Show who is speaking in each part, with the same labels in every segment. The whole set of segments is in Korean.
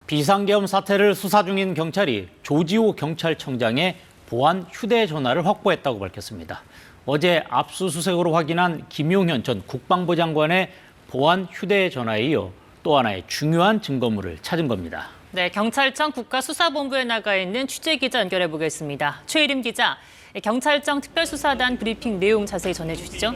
Speaker 1: 비상계엄 사태를 수사 중인 경찰이 조지호 경찰청장의 보안 휴대전화를 확보했다고 밝혔습니다. 어제 압수수색으로 확인한 김용현 전 국방부 장관의 보안 휴대전화에 이어 또 하나의 중요한 증거물을 찾은 겁니다.
Speaker 2: 네, 경찰청 국가수사본부에 나가 있는 취재기자 연결해 보겠습니다. 최일임 기자, 경찰청 특별수사단 브리핑 내용 자세히 전해주시죠.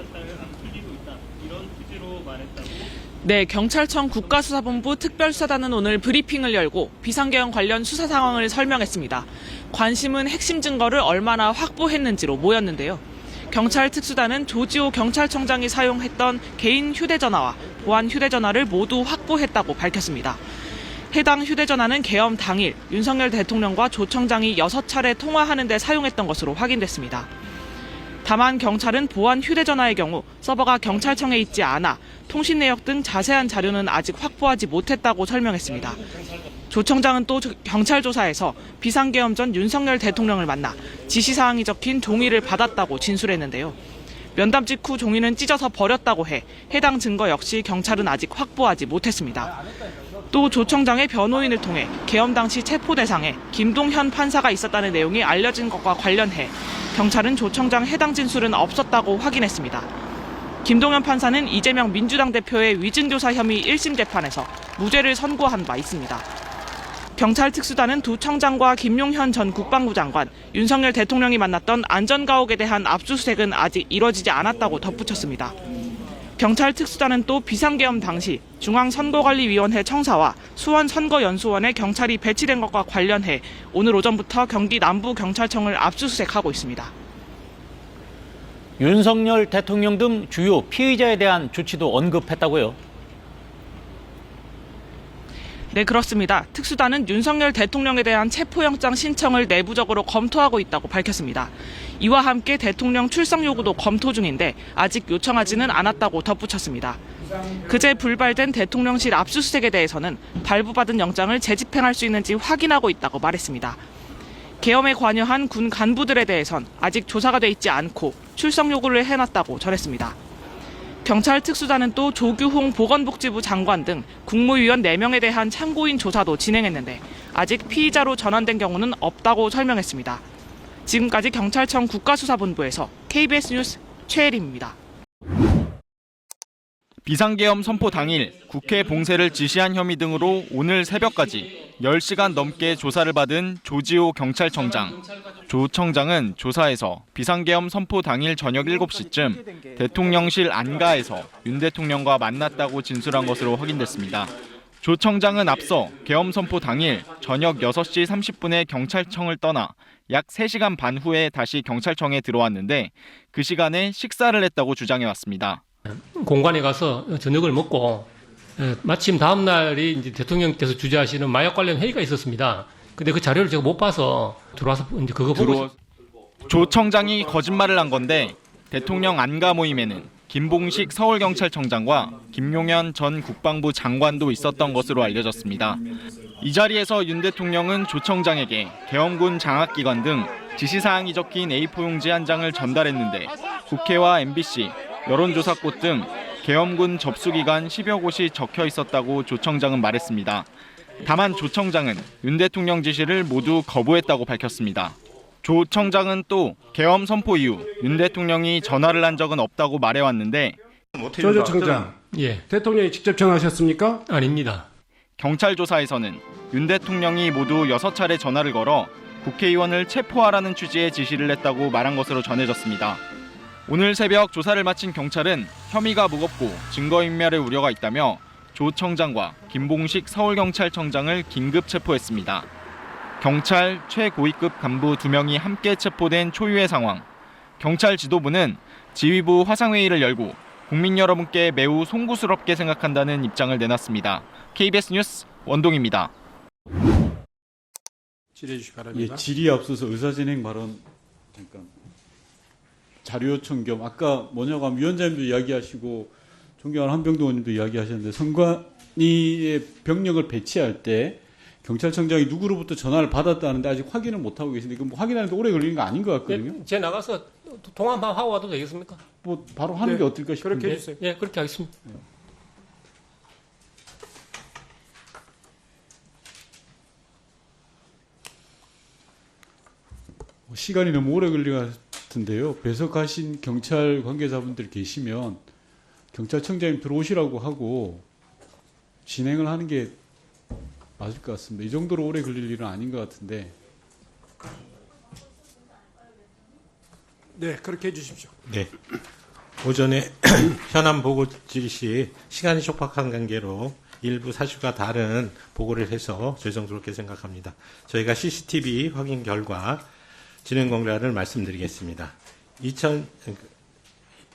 Speaker 3: 네, 경찰청 국가수사본부 특별수사단은 오늘 브리핑을 열고 비상계엄 관련 수사 상황을 설명했습니다. 관심은 핵심 증거를 얼마나 확보했는지로 모였는데요. 경찰 특수단은 조지호 경찰청장이 사용했던 개인 휴대전화와 보안 휴대전화를 모두 확보했다고 밝혔습니다. 해당 휴대전화는 계엄 당일 윤석열 대통령과 조 청장이 6차례 통화하는 데 사용했던 것으로 확인됐습니다. 다만 경찰은 보안 휴대전화의 경우 서버가 경찰청에 있지 않아 통신 내역 등 자세한 자료는 아직 확보하지 못했다고 설명했습니다. 조 청장은 또 경찰 조사에서 비상계엄 전 윤석열 대통령을 만나 지시사항이 적힌 종이를 받았다고 진술했는데요. 면담 직후 종이는 찢어서 버렸다고 해 해당 증거 역시 경찰은 아직 확보하지 못했습니다. 또 조 청장의 변호인을 통해 계엄 당시 체포 대상에 김동현 판사가 있었다는 내용이 알려진 것과 관련해 경찰은 조 청장 해당 진술은 없었다고 확인했습니다. 김동현 판사는 이재명 민주당 대표의 위증교사 혐의 1심 재판에서 무죄를 선고한 바 있습니다. 경찰 특수단은 두 청장과 김용현 전 국방부 장관, 윤석열 대통령이 만났던 안전가옥에 대한 압수수색은 아직 이뤄지지 않았다고 덧붙였습니다. 경찰 특수단은 또 비상계엄 당시 중앙선거관리위원회 청사와 수원선거연수원에 경찰이 배치된 것과 관련해 오늘 오전부터 경기 남부경찰청을 압수수색하고 있습니다.
Speaker 1: 윤석열 대통령 등 주요 피의자에 대한 조치도 언급했다고요?
Speaker 3: 네, 그렇습니다. 특수단은 윤석열 대통령에 대한 체포영장 신청을 내부적으로 검토하고 있다고 밝혔습니다. 이와 함께 대통령 출석 요구도 검토 중인데 아직 요청하지는 않았다고 덧붙였습니다. 그제 불발된 대통령실 압수수색에 대해서는 발부받은 영장을 재집행할 수 있는지 확인하고 있다고 말했습니다. 계엄에 관여한 군 간부들에 대해선 아직 조사가 돼 있지 않고 출석 요구를 해놨다고 전했습니다. 경찰 특수단은 또 조규홍 보건복지부 장관 등 국무위원 4명에 대한 참고인 조사도 진행했는데 아직 피의자로 전환된 경우는 없다고 설명했습니다. 지금까지 경찰청 국가수사본부에서 KBS 뉴스 최혜림입니다.
Speaker 4: 비상계엄 선포 당일 국회 봉쇄를 지시한 혐의 등으로 오늘 새벽까지 10시간 넘게 조사를 받은 조지호 경찰청장. 조 청장은 조사에서 비상계엄 선포 당일 저녁 7시쯤 대통령실 안가에서 윤 대통령과 만났다고 진술한 것으로 확인됐습니다. 조 청장은 앞서 계엄 선포 당일 저녁 6시 30분에 경찰청을 떠나 약 3시간 반 후에 다시 경찰청에 들어왔는데 그 시간에 식사를 했다고 주장해왔습니다.
Speaker 5: 공관에 가서 저녁을 먹고 마침 다음 날이 이제 대통령께서 주재하시는 마약 관련 회의가 있었습니다. 근데 그 자료를 제가 못 봐서 들어와서 이제 그거 보고
Speaker 4: 조 청장이 거짓말을 한 건데 대통령 안가 모임에는 김봉식 서울경찰청장과 김용현 전 국방부 장관도 있었던 것으로 알려졌습니다. 이 자리에서 윤 대통령은 조 청장에게 계엄군 장악기관 등 지시사항이 적힌 A4 용지 한 장을 전달했는데 국회와 MBC, 여론조사꽃 등 계엄군 접수기관 10여 곳이 적혀 있었다고 조 청장은 말했습니다. 다만 조 청장은 윤 대통령 지시를 모두 거부했다고 밝혔습니다. 조 청장은 또 계엄 선포 이후 윤 대통령이 전화를 한 적은 없다고 말해왔는데
Speaker 6: 조 청장,
Speaker 5: 예,
Speaker 6: 대통령이 직접 전화하셨습니까?
Speaker 5: 아닙니다.
Speaker 4: 경찰 조사에서는 윤 대통령이 모두 6차례 전화를 걸어 국회의원을 체포하라는 취지의 지시를 했다고 말한 것으로 전해졌습니다. 오늘 새벽 조사를 마친 경찰은 혐의가 무겁고 증거인멸의 우려가 있다며 조 청장과 김봉식 서울경찰청장을 긴급 체포했습니다. 경찰 최고위급 간부 2명이 함께 체포된 초유의 상황. 경찰 지도부는 지휘부 화상회의를 열고 국민 여러분께 매우 송구스럽게 생각한다는 입장을 내놨습니다. KBS 뉴스 원동입니다.
Speaker 6: 질의해 주시기 바랍니다.
Speaker 7: 예, 질의에 앞서서 의사진행 발언 잠깐. 자료 요청 겸 아까 뭐냐고 하면 위원장님도 이야기하시고 존경하는 한병도 의원님도 이야기하셨는데 선관위의 병력을 배치할 때 경찰청장이 누구로부터 전화를 받았다는데 아직 확인을 못하고 계신데 이거 뭐 확인하는데 오래 걸리는 거 아닌 것 같거든요.
Speaker 5: 제 나가서 통화 한번 하고 와도 되겠습니까?
Speaker 7: 뭐 바로 하는 게 어떨까 싶은데.
Speaker 6: 그렇게 해주세요.
Speaker 5: 예, 그렇게 하겠습니다.
Speaker 7: 시간이 너무 오래 걸릴 것 같은데요. 배석하신 경찰 관계자분들 계시면 경찰청장님 들어오시라고 하고 진행을 하는 게 맞을 것 같습니다. 이 정도로 오래 걸릴 일은 아닌 것 같은데.
Speaker 6: 네, 그렇게 해주십시오.
Speaker 8: 네. 오전에 현안 보고 지시 시간이 촉박한 관계로 일부 사실과 다른 보고를 해서 죄송스럽게 생각합니다. 저희가 CCTV 확인 결과 진행 공략을 말씀드리겠습니다.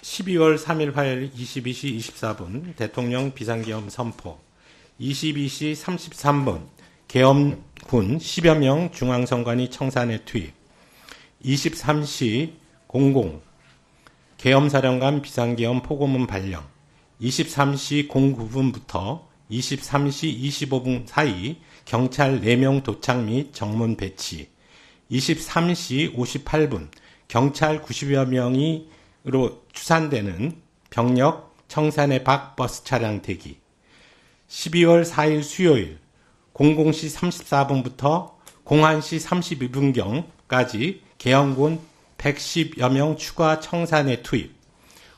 Speaker 8: 12월 3일 화요일 22시 24분 대통령 비상계엄 선포, 22시 33분 계엄군 10여 명 중앙선관위 청산에 투입, 23시 00 계엄사령관 비상계엄 포고문 발령, 23시 09분부터 23시 25분 사이 경찰 4명 도착 및 정문 배치, 23시 58분 경찰 90여 명으로 추산되는 병력 청산의 밖 버스 차량 대기, 12월 4일 수요일 00시 34분부터 01시 32분경까지 계엄군 110여 명 추가 청산에 투입,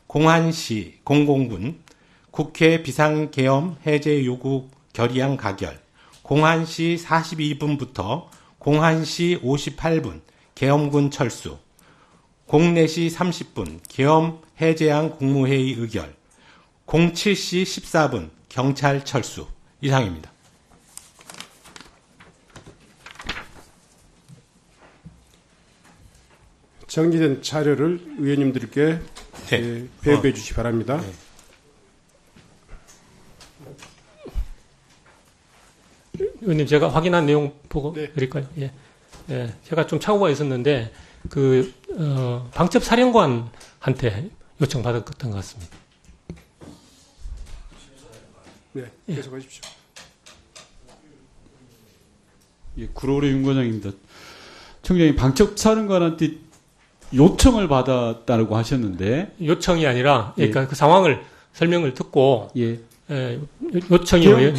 Speaker 8: 01시 00분 국회 비상계엄 해제 요구 결의안 가결, 01시 42분부터 01시 58분 계엄군 철수, 04시 30분 계엄 해제안 국무회의 의결, 07시 14분 경찰 철수. 이상입니다.
Speaker 6: 정리된 자료를 의원님들께 배부해 주시기 바랍니다.
Speaker 8: 네.
Speaker 5: 의원님, 제가 확인한 내용 보고
Speaker 6: 네.
Speaker 5: 드릴까요? 예. 예. 제가 좀 착오가 있었는데, 방첩 사령관한테 요청받았던 것 같습니다.
Speaker 6: 네, 계속하십시오.
Speaker 7: 예, 구로울의 윤 과장입니다. 청장님 방첩사령관한테 요청을 받았다고 하셨는데,
Speaker 5: 요청이 아니라,
Speaker 7: 예.
Speaker 5: 그러니까 그 상황을 설명을 듣고,
Speaker 7: 예,
Speaker 5: 요청이
Speaker 7: 계엄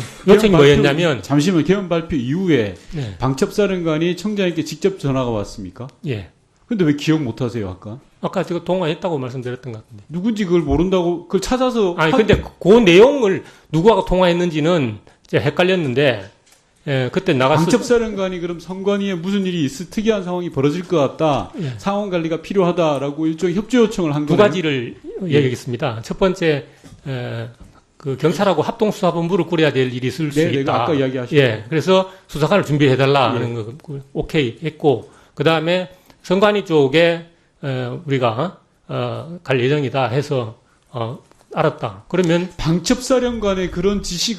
Speaker 5: 뭐였냐면,
Speaker 7: 잠시만, 계엄 발표 이후에
Speaker 5: 네.
Speaker 7: 방첩사령관이 청장님께 직접 전화가 왔습니까?
Speaker 5: 예.
Speaker 7: 근데 왜 기억 못 하세요, 아까?
Speaker 5: 아까 제가 통화했다고 말씀드렸던 것 같은데.
Speaker 7: 누군지 그걸 모른다고 그걸 찾아서
Speaker 5: 아니, 근데 그 내용을 누구하고 통화했는지는 이제 헷갈렸는데, 예, 그때 나갔을
Speaker 7: 방첩사령관이 그럼 선관위에 무슨 일이 특이한 상황이 벌어질 것 같다.
Speaker 5: 예.
Speaker 7: 상황 관리가 필요하다라고 일종의 협조 요청을 한
Speaker 5: 두
Speaker 7: 거예요.
Speaker 5: 가지를 얘기하겠습니다. 첫 번째, 그 경찰하고 합동수사본부를 꾸려야 될 일이 있을 수
Speaker 7: 네,
Speaker 5: 있다.
Speaker 7: 내가 아까 이야기하셨죠.
Speaker 5: 예, 그래서 수사관을 준비해달라
Speaker 7: 예.
Speaker 5: 하는 거 오케이 했고, 그 다음에 선관위 쪽에 우리가 갈 예정이다 해서 알았다. 그러면
Speaker 7: 방첩사령관의 그런 지시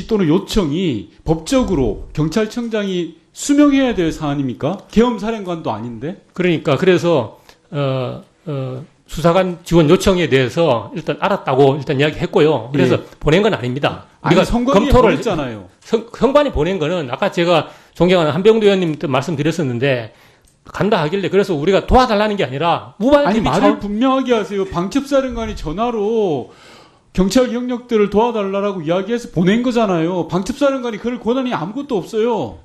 Speaker 7: 또는 요청이 법적으로 경찰청장이 수명해야 될 사안입니까? 계엄사령관도 아닌데?
Speaker 5: 그러니까 그래서 수사관 지원 요청에 대해서 일단 알았다고 일단 이야기했고요. 그래서
Speaker 7: 예.
Speaker 5: 보낸 건 아닙니다.
Speaker 7: 아니, 선관위에 보냈잖아요.
Speaker 5: 선관위 보낸 거는 아까 제가 존경하는 한병두 의원님 말씀드렸었는데 간다 하길래 그래서 우리가 도와달라는 게 아니라 무반
Speaker 7: 아니,
Speaker 5: TV
Speaker 7: 말을 분명하게 하세요. 방첩사령관이 전화로 경찰 경력들을 도와달라고 이야기해서 보낸 거잖아요. 방첩사령관이 그럴 권한이 아무것도 없어요.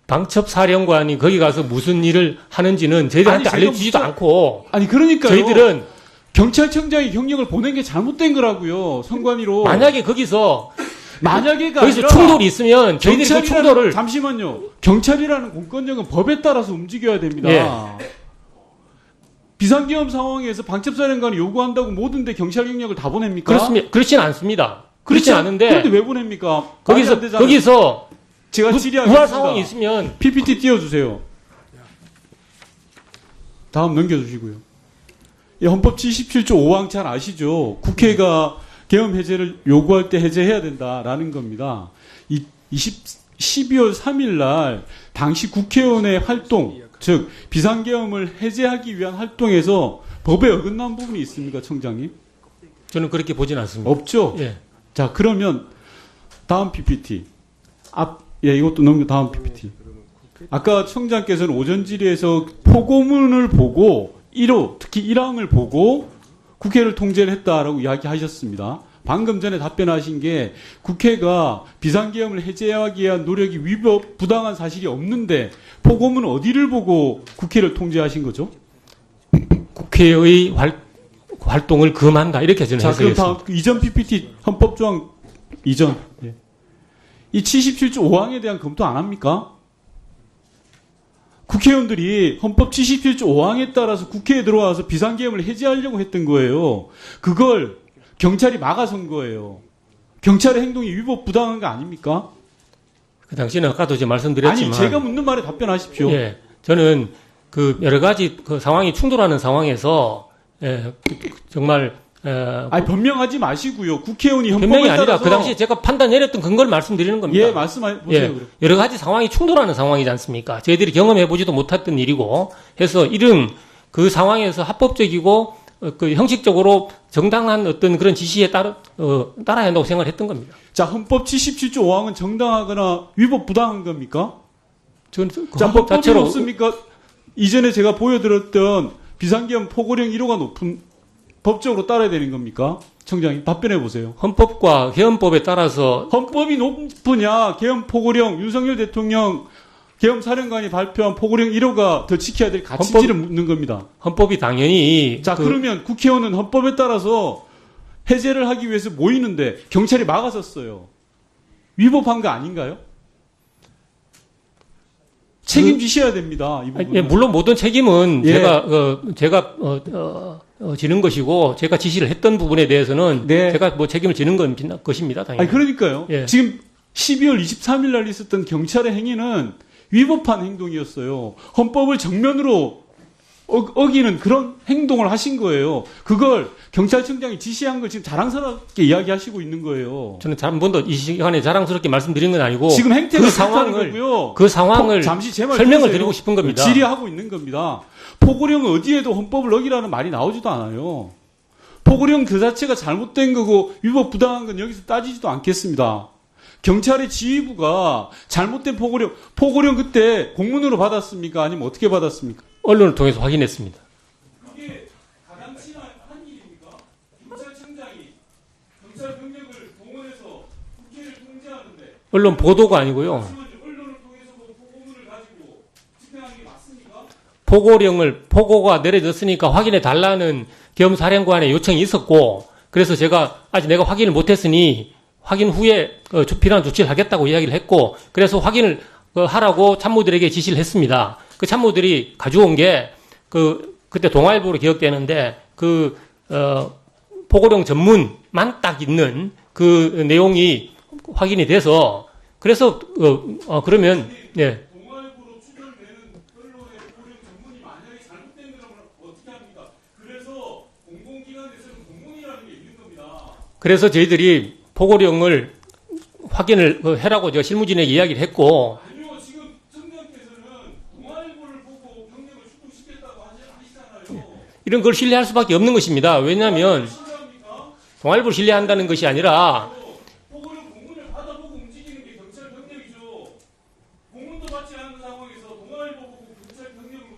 Speaker 5: 방첩사령관이 거기 가서 무슨 일을 하는지는 저희들한테
Speaker 7: 아니, 제가
Speaker 5: 알려주지도 않고
Speaker 7: 아니, 그러니까요.
Speaker 5: 저희들은
Speaker 7: 경찰청장이 경력을 보낸 게 잘못된 거라고요. 선관위로.
Speaker 5: 만약에 거기서
Speaker 7: 아니라
Speaker 5: 충돌이 있으면 저희들이 그 충돌을
Speaker 7: 잠시만요. 경찰이라는 공권력은 법에 따라서 움직여야 됩니다.
Speaker 5: 예.
Speaker 7: 비상계엄 상황에서 방첩사령관이 요구한다고 모든 데 경찰 경력을 다 보냅니까?
Speaker 5: 그렇습니다. 그렇진 않습니다. 그렇진 않은데
Speaker 7: 그런데 왜 보냅니까? 말이 안 되잖아요.
Speaker 5: 거기서
Speaker 7: 제가 질의하겠습니다.
Speaker 5: 우할 상황이 있으면
Speaker 7: PPT 띄워주세요. 다음 넘겨주시고요. 이 헌법 77조 5항 잘 아시죠? 국회가 계엄 해제를 요구할 때 해제해야 된다라는 겁니다. 12월 3일 날 당시 국회의원의 활동, 즉 비상계엄을 해제하기 위한 활동에서 법에 어긋난 부분이 있습니까, 청장님?
Speaker 5: 저는 그렇게 보진 않습니다.
Speaker 7: 없죠?
Speaker 5: 예.
Speaker 7: 자, 그러면 다음 PPT. 이것도 넘겨 다음 PPT. 아까 청장께서는 오전 질의에서 포고문을 보고 1호, 특히 1항을 보고 국회를 통제를 했다라고 이야기하셨습니다. 방금 전에 답변하신 게 국회가 비상계엄을 해제하기 위한 노력이 위법 부당한 사실이 없는데 포고문은 어디를 보고 국회를 통제하신 거죠?
Speaker 5: 국회의 활동을 금한다 이렇게 저는
Speaker 7: 자, 그럼
Speaker 5: 해석했습니다.
Speaker 7: 다음 이전 PPT 헌법조항 이전 이 77조 5항에 대한 검토 안 합니까? 국회의원들이 헌법 77조 5항에 따라서 국회에 들어와서 비상계엄을 해제하려고 했던 거예요. 그걸 경찰이 막아선 거예요. 경찰의 행동이 위법 부당한 거 아닙니까?
Speaker 5: 그 당시는 아까도 제가 말씀드렸지만
Speaker 7: 아니, 제가 묻는 말에 답변하십시오.
Speaker 5: 예, 저는 그 여러 가지 그 상황이 충돌하는 상황에서 정말
Speaker 7: 아니, 변명하지 마시고요. 국회의원이 헌법에
Speaker 5: 변명이 아니라
Speaker 7: 따라서
Speaker 5: 그 당시에 제가 판단 내렸던 근거를 말씀드리는 겁니다.
Speaker 7: 예, 말씀해 보세요.
Speaker 5: 예,
Speaker 7: 그럼.
Speaker 5: 여러 가지 상황이 충돌하는 상황이지 않습니까? 저희들이 경험해보지도 못했던 일이고 해서 이런 그 상황에서 합법적이고 그 형식적으로 정당한 어떤 그런 지시에 따라야 한다고 생각을 했던 겁니다.
Speaker 7: 자, 헌법 77조 5항은 정당하거나 위법 부당한 겁니까?
Speaker 5: 저는 그
Speaker 7: 자,
Speaker 5: 헌법
Speaker 7: 헌법이
Speaker 5: 자체로
Speaker 7: 없습니까? 이전에 제가 보여드렸던 비상계엄 포고령 1호가 높은 법적으로 따라야 되는 겁니까? 청장님 답변해 보세요.
Speaker 5: 헌법과 개헌법에 따라서
Speaker 7: 헌법이 높으냐, 계엄 포고령, 윤석열 대통령 계엄 사령관이 발표한 포고령 1호가 더 지켜야 될 가치인지를 묻는 겁니다.
Speaker 5: 헌법이 당연히
Speaker 7: 자, 그러면 국회의원은 헌법에 따라서 해제를 하기 위해서 모이는데 경찰이 막아섰어요. 위법한 거 아닌가요? 책임지셔야 됩니다. 이 부분은.
Speaker 5: 예, 물론 모든 책임은
Speaker 7: 예.
Speaker 5: 제가 지는 것이고 제가 지시를 했던 부분에 대해서는
Speaker 7: 네.
Speaker 5: 제가 뭐 책임을 지는 것입니다. 당연히.
Speaker 7: 아니, 그러니까요.
Speaker 5: 예.
Speaker 7: 지금 12월 23일 날 있었던 경찰의 행위는 위법한 행동이었어요. 헌법을 정면으로 어기는 그런 행동을 하신 거예요. 그걸 경찰청장이 지시한 걸 지금 자랑스럽게 이야기하시고 있는 거예요.
Speaker 5: 저는 한 번도 이 시간에 자랑스럽게 말씀드린 건 아니고
Speaker 7: 지금 행태가
Speaker 5: 그
Speaker 7: 상황을
Speaker 5: 상황을
Speaker 7: 거고요.
Speaker 5: 그 상황을
Speaker 7: 잠시 제 말
Speaker 5: 설명을
Speaker 7: 들으세요.
Speaker 5: 드리고 싶은 겁니다.
Speaker 7: 질의하고 있는 겁니다. 포고령 어디에도 헌법을 어기라는 말이 나오지도 않아요. 포고령 그 자체가 잘못된 거고 위법 부당한 건 여기서 따지지도 않겠습니다. 경찰의 지휘부가 잘못된 포고령 그때 공문으로 받았습니까? 아니면 어떻게 받았습니까?
Speaker 5: 언론을 통해서 확인했습니다.
Speaker 7: 그게 가당치나 한 일입니까? 경찰청장이 경찰 병력을 동원해서 국회를 통제하는데
Speaker 5: 언론 보도가 아니고요.
Speaker 7: 언론을 통해서 포고문을 가지고 집행하는 게 맞습니까?
Speaker 5: 포고가 내려졌으니까 확인해 달라는 겸사령관의 요청이 있었고 그래서 제가 아직 내가 확인을 못했으니 확인 후에 필요한 조치를 하겠다고 이야기를 했고 그래서 확인을 하라고 참모들에게 지시를 했습니다. 그 참모들이 가져온 게 그때 동아일보로 기억되는데 포고령 전문만 딱 있는 그 내용이 확인이 돼서 그래서 그러면 네.
Speaker 7: 동아일보로 추정되는 언론의 포고령 전문이 만약에 잘못된 거라면 어떻게 합니까? 그래서 공공기관에서는 공문이라는 게 있는 겁니다.
Speaker 5: 그래서 저희들이 포고령을 확인을 해라고 제가 실무진에게 이야기를 했고
Speaker 7: 아니요, 지금 청장께서는 동아일보를 보고 병력을 출동시켰다고 하시잖아요.
Speaker 5: 이런 걸 신뢰할 수밖에 없는 것입니다. 왜냐하면
Speaker 7: 실례합니까?
Speaker 5: 동아일보를 신뢰한다는 것이 아니라
Speaker 7: 포고령 공문을 받아보고 움직이는 게 경찰 병력이죠. 공문도 받지 않은 상황에서 동아일보 보고 경찰 병력을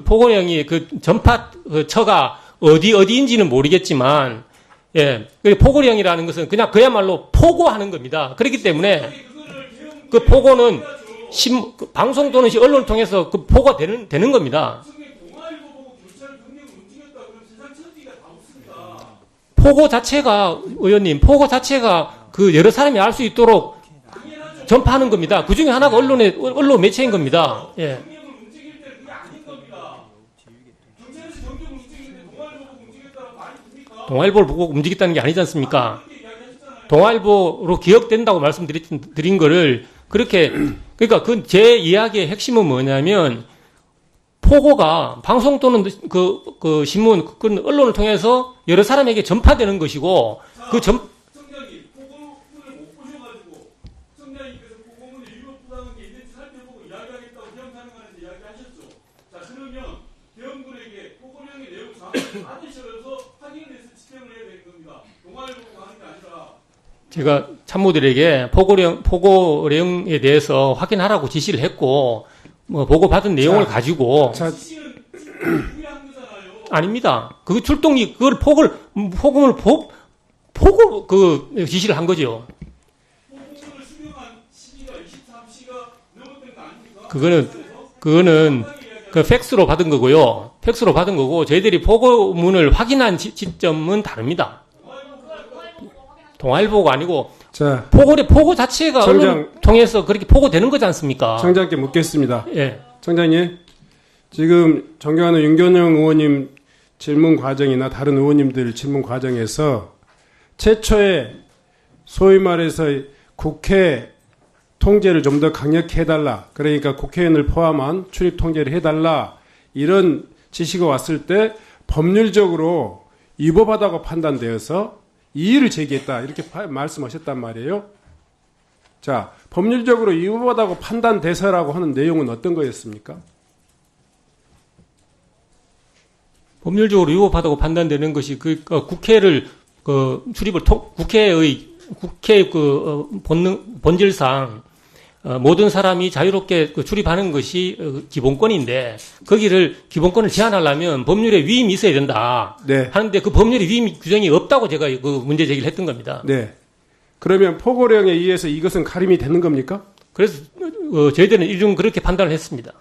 Speaker 5: 포고령이 그 전파 처가 어디인지는 모르겠지만 예, 포고령이라는 것은 그냥 그야말로 포고하는 겁니다. 그렇기 때문에 그 포고는 방송 또는 언론을 통해서 그 포고가 되는 겁니다.
Speaker 7: 동아일보 보고 경찰 병력을 움직였다 그러면 세상 천지가 다 웃습니다.
Speaker 5: 포고 자체가 그 여러 사람이 알 수 있도록 전파하는 겁니다. 그 중에 하나가 언론 매체인 겁니다. 예.
Speaker 7: 병력을 움직일 때 그게 아닌 겁니다. 경찰에서 병력을 움직이는데 동아일보 보고 움직였다고 말이 됩니까?
Speaker 5: 동아일보를 보고 움직였다는 게 아니지 않습니까? 동아일보로 기억된다고 말씀드린 거를 그러니까 제 이야기의 핵심은 뭐냐면 포고가 방송 또는 그 신문, 그 언론을 통해서 여러 사람에게 전파되는 것이고
Speaker 7: 청장님, 포고문을 못 보셔가지고 청장님께서 포고문에 위법 부당한 게 있는지 살펴보고 이야기하겠다고 계엄사령관한테 이야기하셨죠. 자, 그러면 계엄군에게 포고령의 내용 정확히 받으셔서 확인을 해서 집행을 해야 되는 겁니다. 동아일보고 하는 게 아니라.
Speaker 5: 제가 참모들에게 포고령에 대해서 확인하라고 지시를 했고 보고 받은 내용을 가지고
Speaker 7: 지시는 후회한 거잖아요.
Speaker 5: 아닙니다. 그 출동이 그걸 폭음을 지시를 한 거죠. 그거는 그 팩스로 받은 거고요. 팩스로 받은 거고 저희들이 보고문을 확인한 시점은 다릅니다. 동아일보가 아니고
Speaker 6: 자,
Speaker 5: 보고 자체가
Speaker 6: 청장,
Speaker 5: 언론을 통해서 그렇게 보고되는 거지 않습니까?
Speaker 6: 청장께 묻겠습니다.
Speaker 5: 예.
Speaker 6: 청장님, 지금 존경하는 윤건영 의원님 질문 과정이나 다른 의원님들 질문 과정에서 최초에 소위 말해서 국회 통제를 좀 더 강력히 해달라. 그러니까 국회의원을 포함한 출입 통제를 해달라. 이런 지시가 왔을 때 법률적으로 위법하다고 판단되어서 이의를 제기했다. 이렇게 말씀하셨단 말이에요. 자, 법률적으로 위법하다고 판단돼서라고 하는 내용은 어떤 거였습니까?
Speaker 5: 법률적으로 위법하다고 판단되는 것이 국회를 국회의 본질상 모든 사람이 자유롭게 출입하는 것이 기본권인데 거기를 기본권을 제한하려면 법률에 위임이 있어야 된다.
Speaker 6: 네.
Speaker 5: 하는데 그 법률에 위임 규정이 없다고 제가 그 문제 제기를 했던 겁니다.
Speaker 6: 네. 그러면 포고령에 의해서 이것은 가림이 되는 겁니까?
Speaker 5: 그래서 저희들은 일종 그렇게 판단을 했습니다.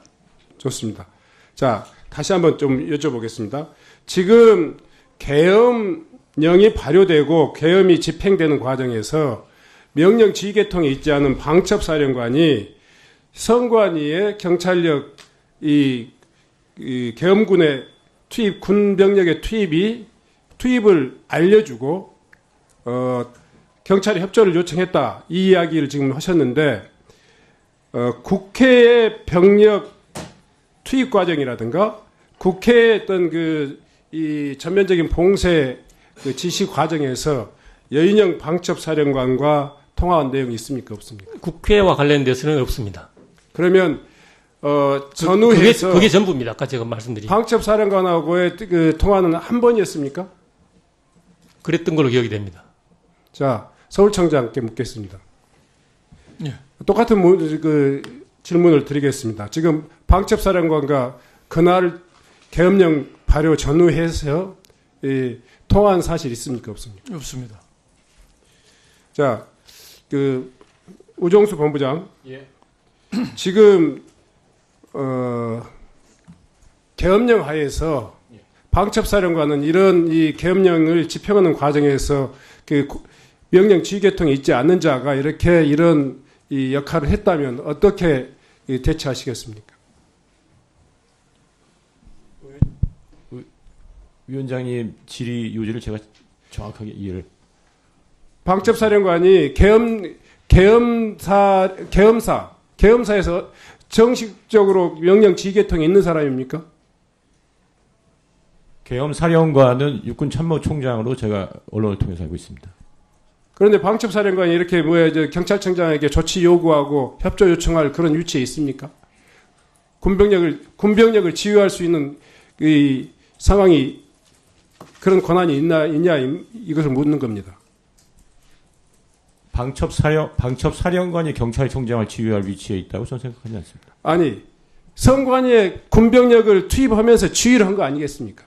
Speaker 6: 좋습니다. 자, 다시 한번 좀 여쭤보겠습니다. 지금 계엄령이 발효되고 계엄이 집행되는 과정에서 명령 지휘계통에 있지 않은 방첩사령관이 선관위의 경찰력 이 계엄군의 투입, 군병력의 투입을 알려주고 경찰에 협조를 요청했다. 이 이야기를 지금 하셨는데 국회의 병력 투입 과정이라든가 국회의 어떤 이 전면적인 봉쇄 지시 과정에서 여인영 방첩사령관과 통화한 내용이 있습니까? 없습니까?
Speaker 5: 국회와 관련돼서는 없습니다.
Speaker 6: 그러면 전후해서
Speaker 5: 그게 전부입니다. 아까 제가 말씀드린
Speaker 6: 방첩사령관하고의 통화는 한 번이었습니까?
Speaker 5: 그랬던 걸로 기억이 됩니다.
Speaker 6: 자, 서울청장께 묻겠습니다.
Speaker 5: 예.
Speaker 6: 똑같은 질문을 드리겠습니다. 지금 방첩사령관과 그날 계엄령 발효 전후해서 통화한 사실 있습니까? 없습니까?
Speaker 5: 없습니다.
Speaker 6: 자, 우종수 본부장.
Speaker 5: 예.
Speaker 6: 지금 계엄령 하에서 방첩사령관은 이런 이 계엄령을 집행하는 과정에서 명령 지휘계통에 있지 않는 자가 이런 이 역할을 했다면 어떻게 대처하시겠습니까?
Speaker 9: 위원장님 질의 요지를 제가 정확하게 이해를.
Speaker 6: 방첩사령관이 계엄사에서 정식적으로 명령 지휘계통에 있는 사람입니까?
Speaker 9: 계엄사령관은 육군참모총장으로 제가 언론을 통해서 알고 있습니다.
Speaker 6: 그런데 방첩사령관이 이렇게 경찰청장에게 조치 요구하고 협조 요청할 그런 위치에 있습니까? 군병력을 지휘할 수 있는 이 상황이 그런 권한이 있냐 이것을 묻는 겁니다.
Speaker 9: 방첩사령관이 경찰청장을 지휘할 위치에 있다고 저는 생각하지 않습니다.
Speaker 6: 아니, 선관위에 군병력을 투입하면서 지휘를 한 거 아니겠습니까?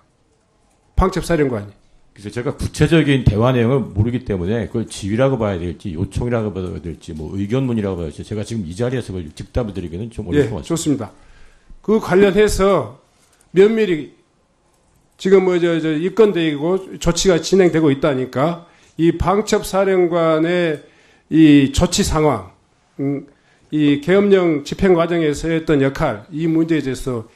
Speaker 6: 방첩사령관이.
Speaker 9: 그래서 제가 구체적인 대화 내용을 모르기 때문에 그걸 지휘라고 봐야 될지 요청이라고 봐야 될지 뭐 의견문이라고 봐야 될지 제가 지금 이 자리에서 즉답을 드리기는 좀 어려울 것 같습니다.
Speaker 6: 좋습니다. 그 관련해서 면밀히 지금 입건되고 조치가 진행되고 있다니까 이 방첩사령관의 이 조치 상황, 이 계엄령 집행 과정에서 했던 역할, 이 문제에 대해서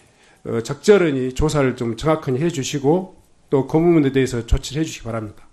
Speaker 6: 적절히 조사를 좀 정확히 해주시고 또 그 부분에 대해서 조치를 해주시기 바랍니다.